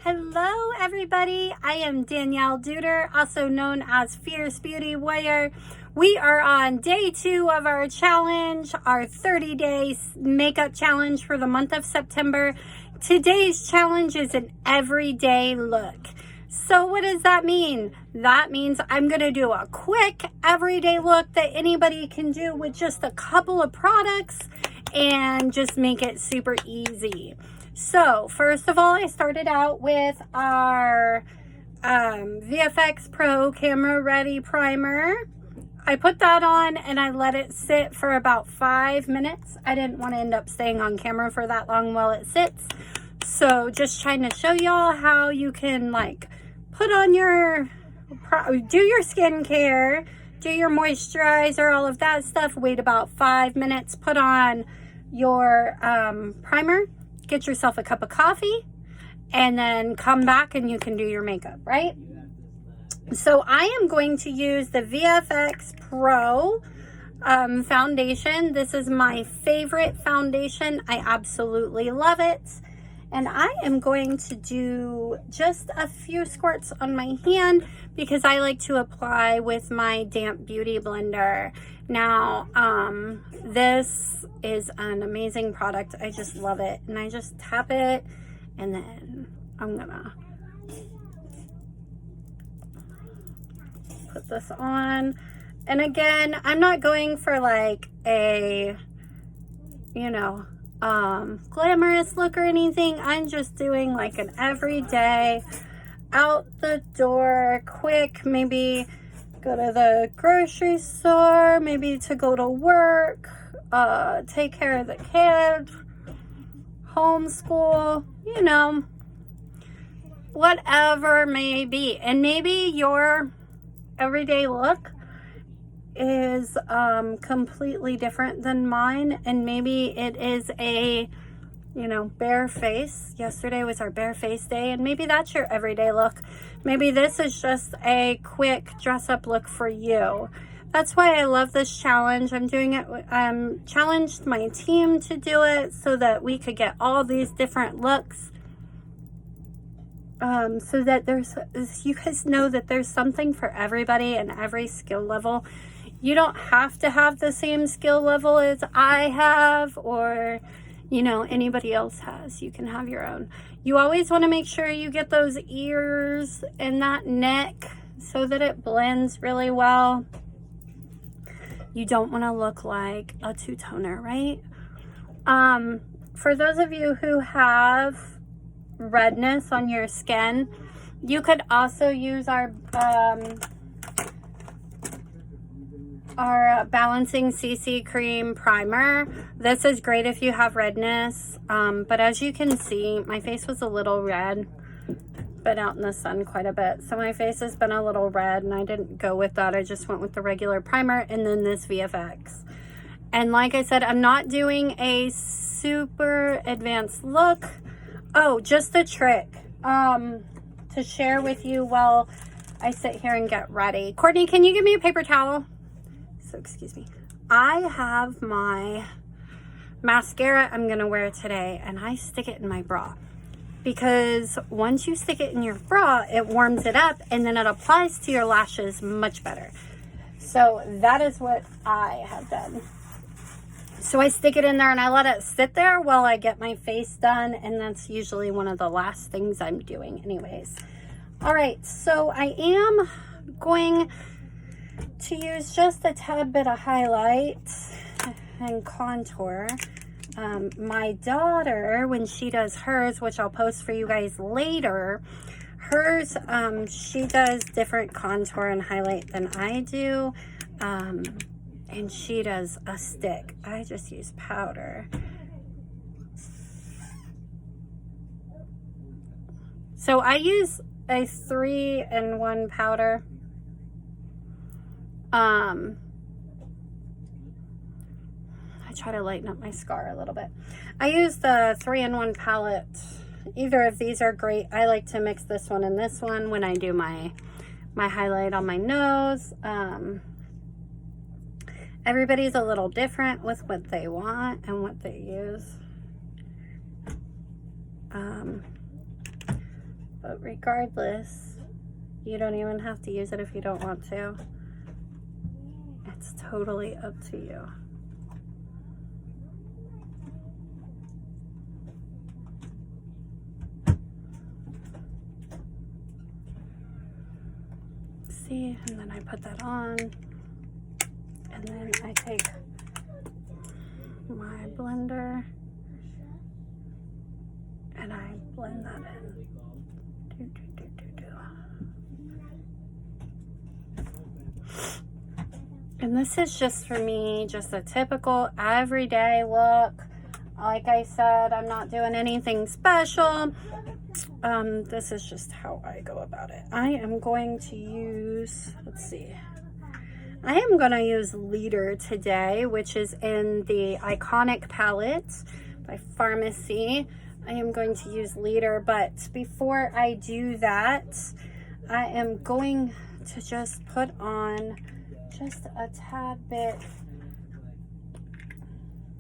Hello everybody, I am Danielle Duder, also known as Fierce Beauty Warrior. We are on day 2 of our challenge, our 30-day makeup challenge for the month of September. Today's challenge is an everyday look. So what does that mean? That means I'm going to do a quick everyday look that anybody can do with just a couple of products and just make it super easy. So first of all, I started out with our VFX Pro Camera Ready Primer. I put that on and I let it sit for about 5 minutes. I didn't want to end up staying on camera for that long while it sits. So just trying to show y'all how you can like put on your, do your skincare, do your moisturizer, all of that stuff. Wait about 5 minutes, put on your primer. Get yourself a cup of coffee and then come back and you can do your makeup, right? So I am going to use the VFX Pro foundation. This is my favorite foundation. I absolutely love it. And I am going to do just a few squirts on my hand because I like to apply with my damp beauty blender. Now, this is an amazing product. I just love it. And I just tap it and then I'm gonna put this on. And again, I'm not going for like a, you know, glamorous look or anything. I'm just doing like an everyday out the door quick, maybe go to the grocery store, maybe to go to work, take care of the kids, homeschool, you know, whatever may be. And maybe your everyday look is completely different than mine, and maybe it is a, you know, bare face. Yesterday was our bare face day, and maybe that's your everyday look. Maybe this is just a quick dress up look for you. That's why I love this challenge. I'm doing it, challenged my team to do it so that we could get all these different looks. So that you guys know that there's something for everybody and every skill level. You don't have to have the same skill level as I have or, you know, anybody else has. You can have your own. You always want to make sure you get those ears and that neck so that it blends really well. You don't want to look like a two-toner, right? For those of you who have redness on your skin, you could also use our Balancing CC Cream Primer. This is great if you have redness, but as you can see, my face was a little red. Been out in the sun quite a bit, so my face has been a little red, and I didn't go with that. I just went with the regular primer and then this VFX. And like I said, I'm not doing a super advanced look. Oh, just a trick to share with you while I sit here and get ready. Courtney, can you give me a paper towel? So excuse me. I have my mascara I'm gonna wear today, and I stick it in my bra because once you stick it in your bra, it warms it up and then it applies to your lashes much better. So that is what I have done. So I stick it in there and I let it sit there while I get my face done, and that's usually one of the last things I'm doing anyways. All right, so I am going to use just a tad bit of highlight and contour. My daughter, when she does hers, which I'll post for you guys later, hers, she does different contour and highlight than I do. And she does a stick. I just use powder. So I use a 3-in-1 powder. I try to lighten up my scar a little bit. I use the 3-in-1 palette. Either of these are great. I like to mix this one and this one when I do my highlight on my nose. Everybody's a little different with what they want and what they use. But regardless, you don't even have to use it if you don't want to. It's totally up to you. See, and then I put that on, and then I take my blender and I blend that in. And this is just for me, just a typical everyday look. Like I said, I'm not doing anything special. This is just how I go about it. I am going to use, let's see. I am going to use Leader today, which is in the Iconic palette by Pharmacy. I am going to use Leader, but before I do that, I am going to just put on just a tad bit,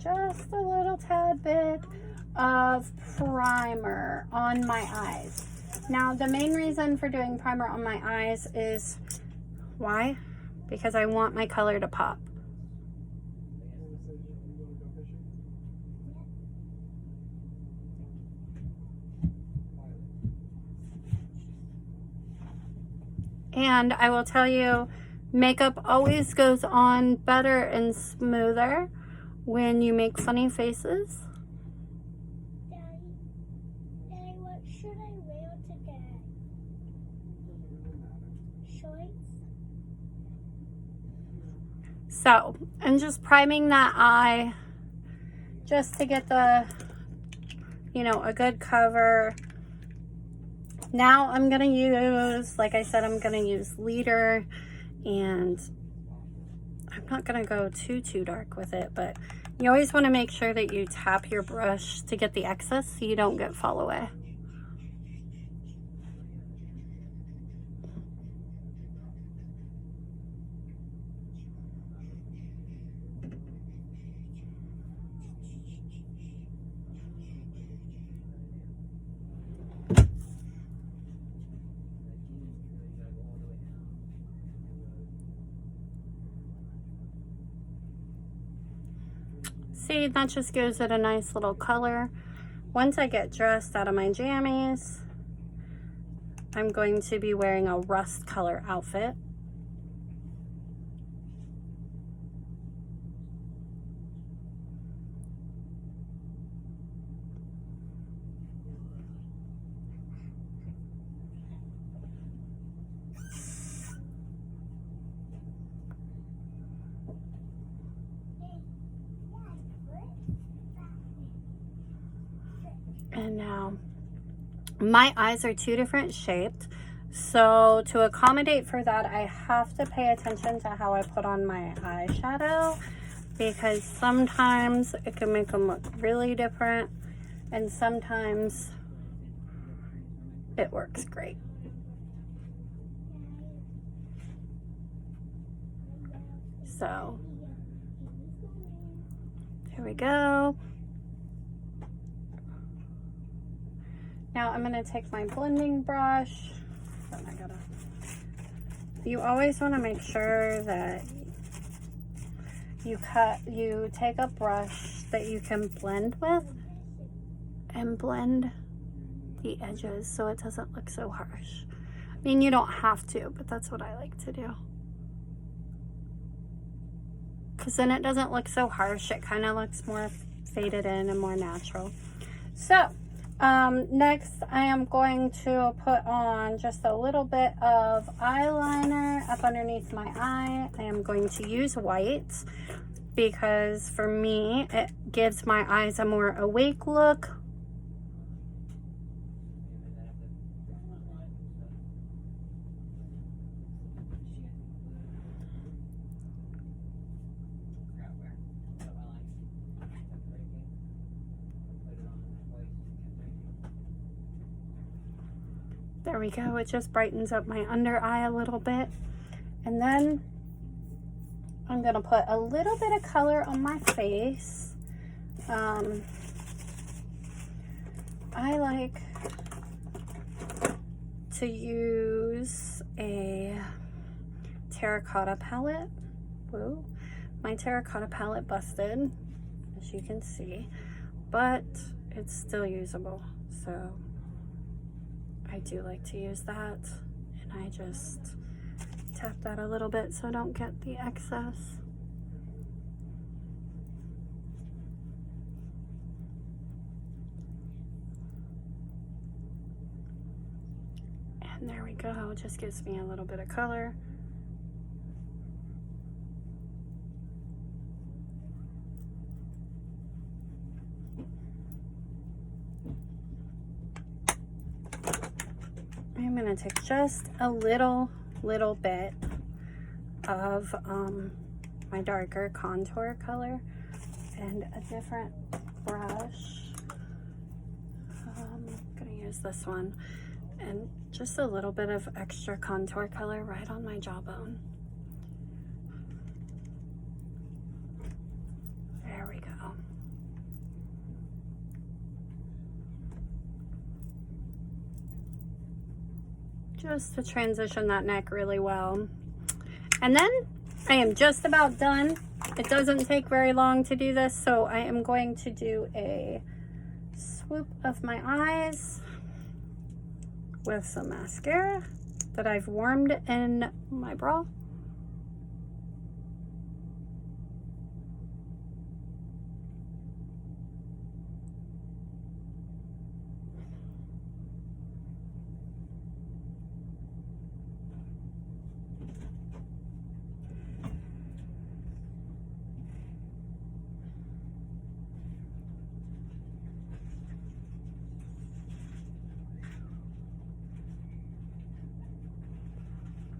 just a little tad bit of primer on my eyes. Now, the main reason for doing primer on my eyes is, why? Because I want my color to pop. And I will tell you, makeup always goes on better and smoother when you make funny faces. Daddy, what should I wear today? Shorts? So, I'm just priming that eye just to get the, a good cover. Now I'm going to use, like I said, I'm going to use Leader, and I'm not going to go too dark with it, but you always want to make sure that you tap your brush to get the excess so you don't get fall away. See, that just gives it a nice little color. Once I get dressed out of my jammies, I'm going to be wearing a rust color outfit. And now my eyes are two different shaped, so to accommodate for that, I have to pay attention to how I put on my eyeshadow, because sometimes it can make them look really different and sometimes it works great. So here we go. Now I'm going to take my blending brush. You always want to make sure that you take a brush that you can blend with and blend the edges so it doesn't look so harsh. I mean, you don't have to, but that's what I like to do. Because then it doesn't look so harsh. It kind of looks more faded in and more natural. So, next I am going to put on just a little bit of eyeliner up underneath my eye. I am going to use white because for me it gives my eyes a more awake look. There we go. It just brightens up my under eye a little bit. And then I'm going to put a little bit of color on my face. I like to use a terracotta palette. Whoa, my terracotta palette busted, as you can see, but it's still usable. So I do like to use that, and I just tap that a little bit so I don't get the excess. And there we go, it just gives me a little bit of color. I'm gonna take just a little bit of my darker contour color and a different brush. I'm gonna use this one, and just a little bit of extra contour color right on my jawbone. There we go. Just to transition that neck really well. And then I am just about done. It doesn't take very long to do this, so I am going to do a swoop of my eyes with some mascara that I've warmed in my bra.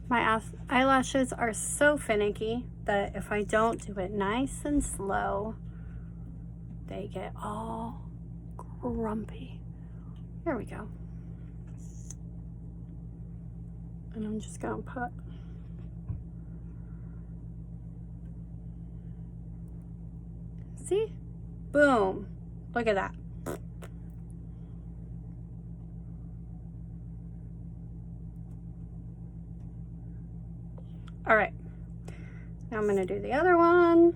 My eyelashes are so finicky that if I don't do it nice and slow, they get all grumpy. There we go. And I'm just gonna put see? Boom. Look at that. All right, now I'm gonna do the other one.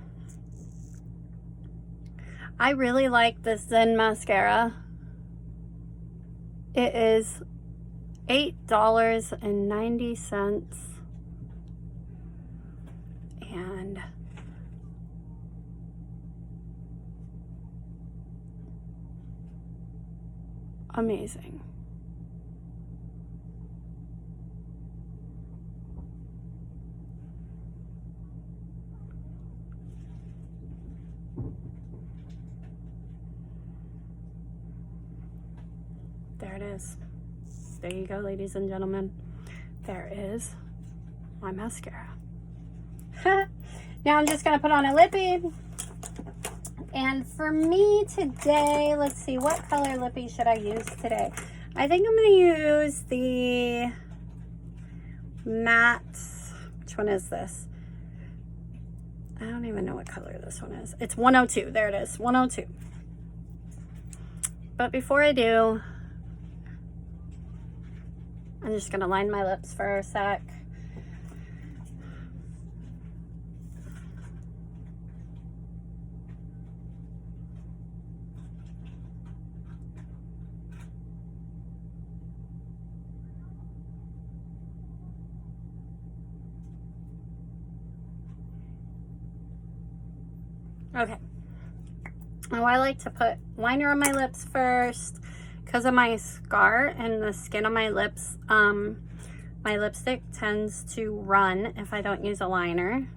I really like this Zen mascara. It is $8.90, and amazing. There it is. There you go, ladies and gentlemen. There is my mascara. Now I'm just gonna put on a lippy. And for me today, let's see, what color lippy should I use today? I think I'm gonna use the matte, which one is this? I don't even know what color this one is. It's 102, there it is, 102. But before I do, I'm just gonna line my lips for a sec. Okay. Oh, I like to put liner on my lips first because of my scar and the skin on my lips. My lipstick tends to run if I don't use a liner.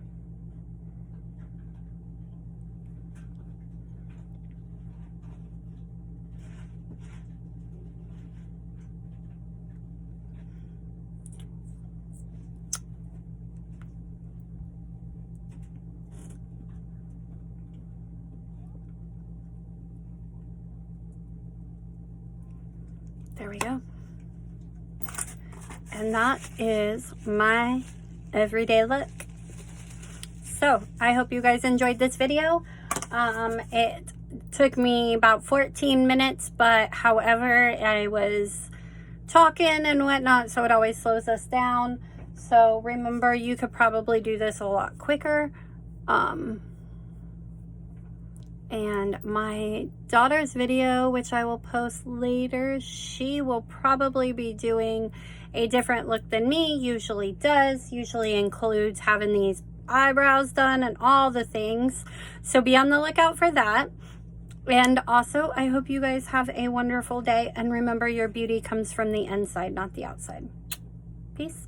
There we go. And that is my everyday look. So I hope you guys enjoyed this video. It took me about 14 minutes, but however, I was talking and whatnot, so it always slows us down. So remember, you could probably do this a lot quicker. And my daughter's video, which I will post later, she will probably be doing a different look than me usually does. Usually includes having these eyebrows done and all the things. So be on the lookout for that. And also, I hope you guys have a wonderful day. And remember, your beauty comes from the inside, not the outside. Peace.